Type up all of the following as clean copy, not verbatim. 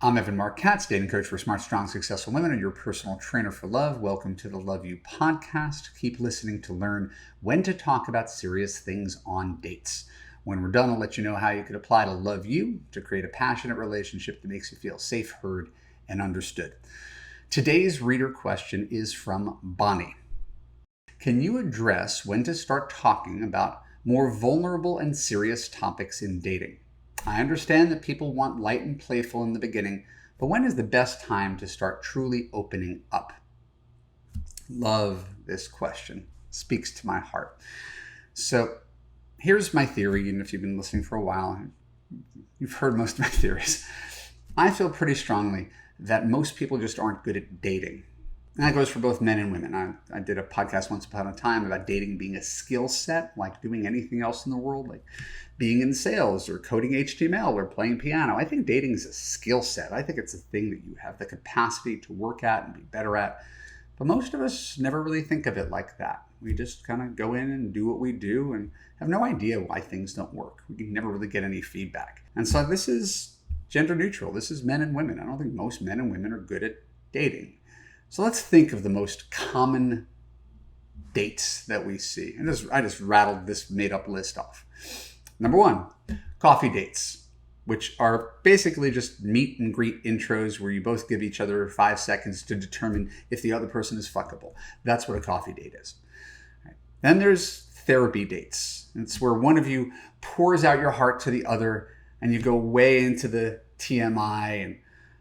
I'm Marc, Katz, dating coach for smart, strong, successful women, and your personal trainer for love. Welcome to the Love You podcast. Keep listening to learn when to talk about serious things on dates. When we're done, I'll let you know how you could apply to Love You to create a passionate relationship that makes you feel safe, heard, and understood. Today's reader question is from Bonnie. Can you address when to start talking about more vulnerable and serious topics in dating? I understand that people want light and playful in the beginning, but when is the best time to start truly opening up? Love this question. Speaks to my heart. So here's my theory, and if you've been listening for a while, you've heard most of my theories. I feel pretty strongly that most people just aren't good at dating. And that goes for both men and women. I did a podcast once upon a time about dating being a skill set, like doing anything else in the world, like being in sales or coding HTML or playing piano. I think dating is a skill set. I think it's a thing that you have the capacity to work at and be better at. But most of us never really think of it like that. We just kind of go in and do what we do and have no idea why things don't work. We can never really get any feedback. And so this is gender neutral. This is men and women. I don't think most men and women are good at dating. So let's think of the most common dates that we see. And I just rattled this made-up list off. Number one, coffee dates, which are basically just meet and greet intros where you both give each other 5 seconds to determine if the other person is fuckable. That's what a coffee date is. Right. Then there's therapy dates. It's where one of you pours out your heart to the other and you go way into the TMI and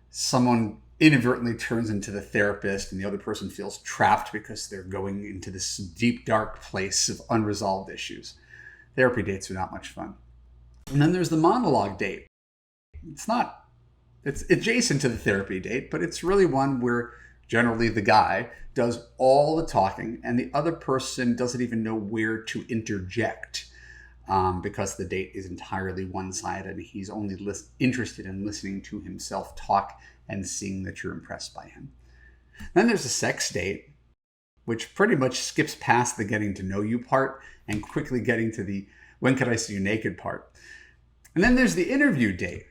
someone inadvertently turns into the therapist and the other person feels trapped because they're going into this deep, dark place of unresolved issues. Therapy dates are not much fun. And then there's the monologue date. It's adjacent to the therapy date, but it's really one where generally the guy does all the talking and the other person doesn't even know where to interject because the date is entirely one-sided and he's only interested in listening to himself talk and seeing that you're impressed by him. Then there's a sex date, which pretty much skips past the getting to know you part and quickly getting to the when could I see you naked part. And then there's the interview date.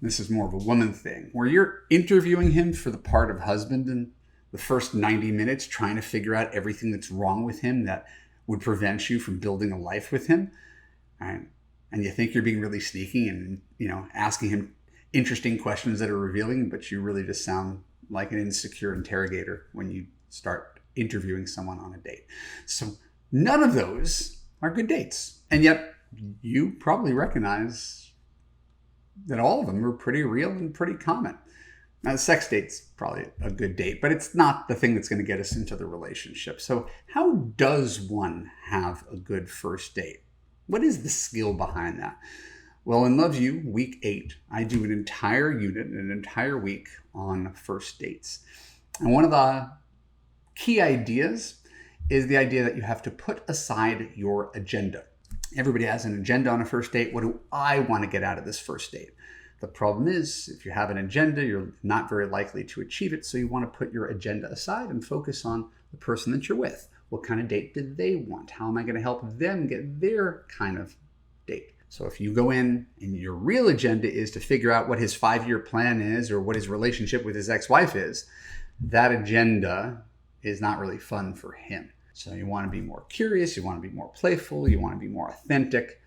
This is more of a woman thing, where you're interviewing him for the part of husband in the first 90 minutes, trying to figure out everything that's wrong with him that would prevent you from building a life with him. And you think you're being really sneaky and, asking him interesting questions that are revealing, but you really just sound like an insecure interrogator when you start interviewing someone on a date. So none of those are good dates. And yet you probably recognize that all of them are pretty real and pretty common. Now, the sex date's probably a good date, but it's not the thing that's going to get us into the relationship. So how does one have a good first date? What is the skill behind that? Well, in Love You, week 8, I do an entire unit, an entire week on first dates. And one of the key ideas is the idea that you have to put aside your agenda. Everybody has an agenda on a first date. What do I want to get out of this first date? The problem is, if you have an agenda, you're not very likely to achieve it. So you want to put your agenda aside and focus on the person that you're with. What kind of date do they want? How am I going to help them get their kind of date? So if you go in and your real agenda is to figure out what his 5-year plan is or what his relationship with his ex-wife is, that agenda is not really fun for him. So you want to be more curious, you want to be more playful, you want to be more authentic.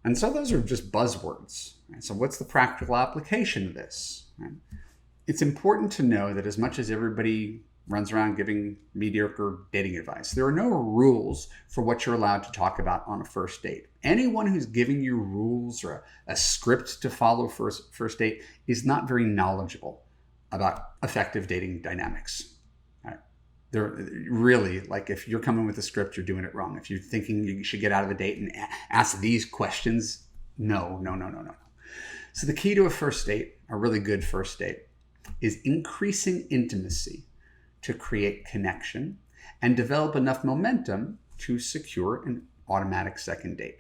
And so those are just buzzwords. Right? So what's the practical application of this? Right? It's important to know that as much as everybody runs around giving mediocre dating advice, there are no rules for what you're allowed to talk about on a first date. Anyone who's giving you rules or a script to follow first date is not very knowledgeable about effective dating dynamics. Right? They're really, like, if you're coming with a script, you're doing it wrong. If you're thinking you should get out of a date and ask these questions, no. So the key to a first date, a really good first date, is increasing intimacy to create connection and develop enough momentum to secure an automatic second date.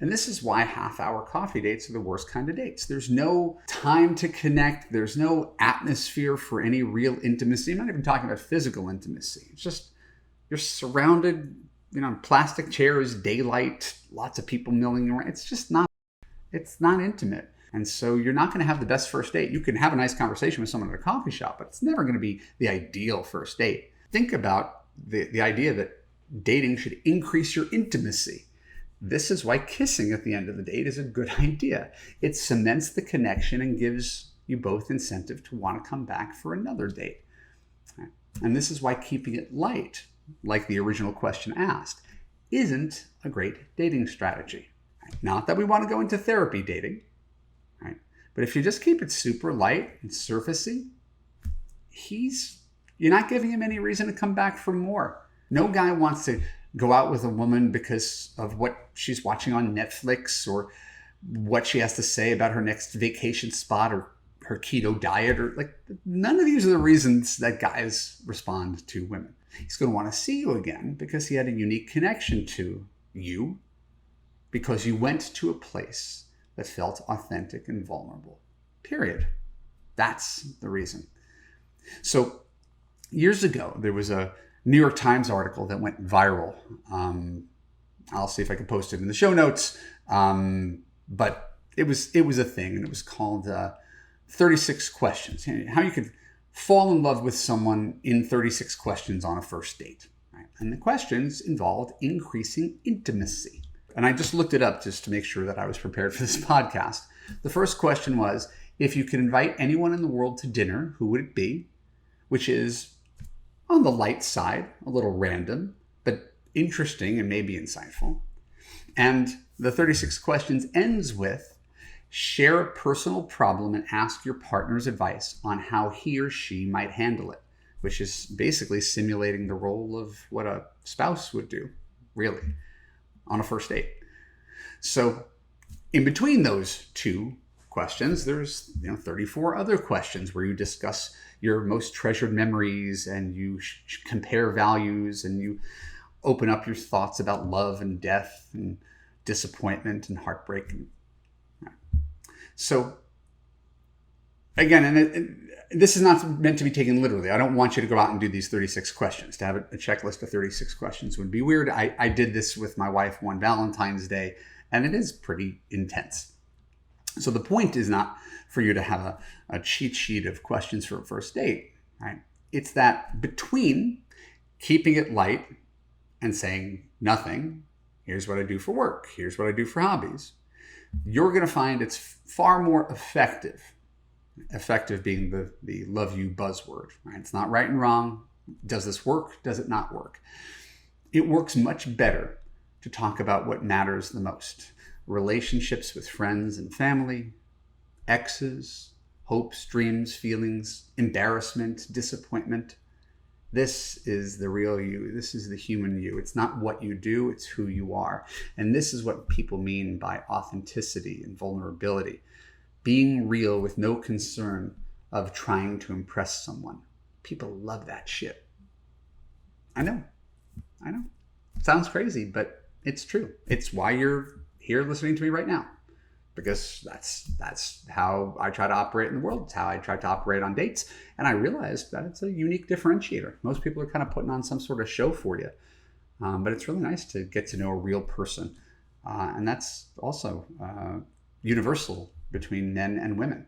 And this is why half-hour coffee dates are the worst kind of dates. There's no time to connect. There's no atmosphere for any real intimacy. I'm not even talking about physical intimacy. It's just you're surrounded, plastic chairs, daylight, lots of people milling around. It's not intimate. And so you're not going to have the best first date. You can have a nice conversation with someone at a coffee shop, but it's never going to be the ideal first date. Think about the idea that dating should increase your intimacy. This is why kissing at the end of the date is a good idea. It cements the connection and gives you both incentive to want to come back for another date. And this is why keeping it light, like the original question asked, isn't a great dating strategy. Not that we want to go into therapy dating, right? But if you just keep it super light and surfacey, you're not giving him any reason to come back for more. No guy wants to go out with a woman because of what she's watching on Netflix or what she has to say about her next vacation spot or her keto diet, or like, none of these are the reasons that guys respond to women. He's going to want to see you again because he had a unique connection to you, because you went to a place that felt authentic and vulnerable. Period. That's the reason. So years ago, there was a New York Times article that went viral. I'll see if I can post it in the show notes. But it was a thing, and it was called 36 Questions. How you could fall in love with someone in 36 questions on a first date. Right? And the questions involved increasing intimacy. And I just looked it up just to make sure that I was prepared for this podcast. The first question was, if you could invite anyone in the world to dinner, who would it be? Which is on the light side, a little random, but interesting and maybe insightful. And the 36 questions ends with, share a personal problem and ask your partner's advice on how he or she might handle it, which is basically simulating the role of what a spouse would do, really, on a first date. So in between those two questions, there's 34 other questions where you discuss your most treasured memories and you compare values and you open up your thoughts about love and death and disappointment and heartbreak. So again, and this is not meant to be taken literally. I don't want you to go out and do these 36 questions. To have a checklist of 36 questions would be weird. I did this with my wife one Valentine's Day, and it is pretty intense. So the point is not for you to have a cheat sheet of questions for a first date, right? It's that between keeping it light and saying nothing, here's what I do for work, here's what I do for hobbies, you're going to find it's far more effective. Effective being the love you buzzword, right? It's not right and wrong. Does this work? Does it not work? It works much better to talk about what matters the most. Relationships with friends and family, exes, hopes, dreams, feelings, embarrassment, disappointment. This is the real you. This is the human you. It's not what you do, it's who you are. And this is what people mean by authenticity and vulnerability. Being real with no concern of trying to impress someone. People love that shit. I know. It sounds crazy, but it's true. It's why you're here listening to me right now. Because that's how I try to operate in the world. It's how I try to operate on dates. And I realized that it's a unique differentiator. Most people are kind of putting on some sort of show for you. But it's really nice to get to know a real person. And that's also universal between men and women.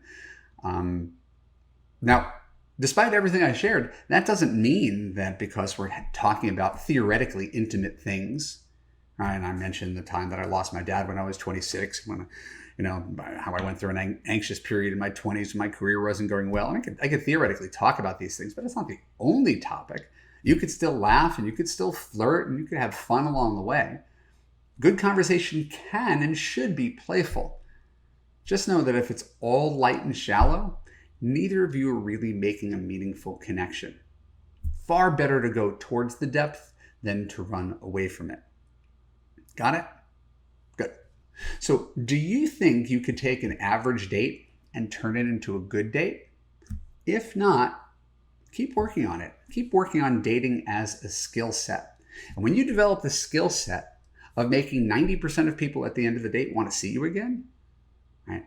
Now, despite everything I shared, that doesn't mean that because we're talking about theoretically intimate things, right? And I mentioned the time that I lost my dad when I was 26, when how I went through an anxious period in my 20s, my career wasn't going well. And I could theoretically talk about these things, but it's not the only topic. You could still laugh and you could still flirt and you could have fun along the way. Good conversation can and should be playful. Just know that if it's all light and shallow, neither of you are really making a meaningful connection. Far better to go towards the depth than to run away from it. Got it? Good. So do you think you could take an average date and turn it into a good date? If not, keep working on it. Keep working on dating as a skill set. And when you develop the skill set of making 90% of people at the end of the date want to see you again, right?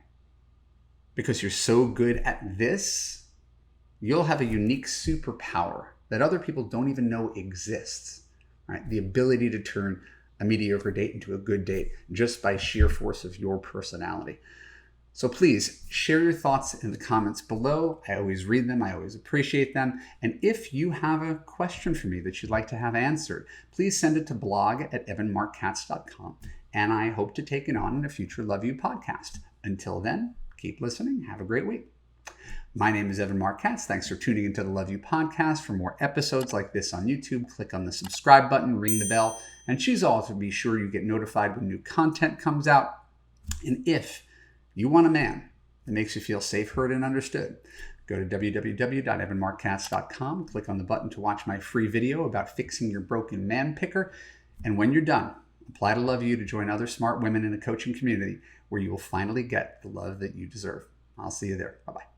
Because you're so good at this, you'll have a unique superpower that other people don't even know exists, right? The ability to turn a mediocre date into a good date just by sheer force of your personality. So please share your thoughts in the comments below. I always read them. I always appreciate them. And if you have a question for me that you'd like to have answered, please send it to blog@evanmarckatz.com. And I hope to take it on in a future Love You podcast. Until then, keep listening. Have a great week. My name is Evan Marc Katz. Thanks for tuning into the Love You podcast. For more episodes like this on YouTube, click on the subscribe button, ring the bell, and choose all to be sure you get notified when new content comes out. And if you want a man that makes you feel safe, heard, and understood, go to www.evanmarckatz.com, click on the button to watch my free video about fixing your broken man picker. And when you're done, apply to Love You to join other smart women in a coaching community where you will finally get the love that you deserve. I'll see you there. Bye-bye.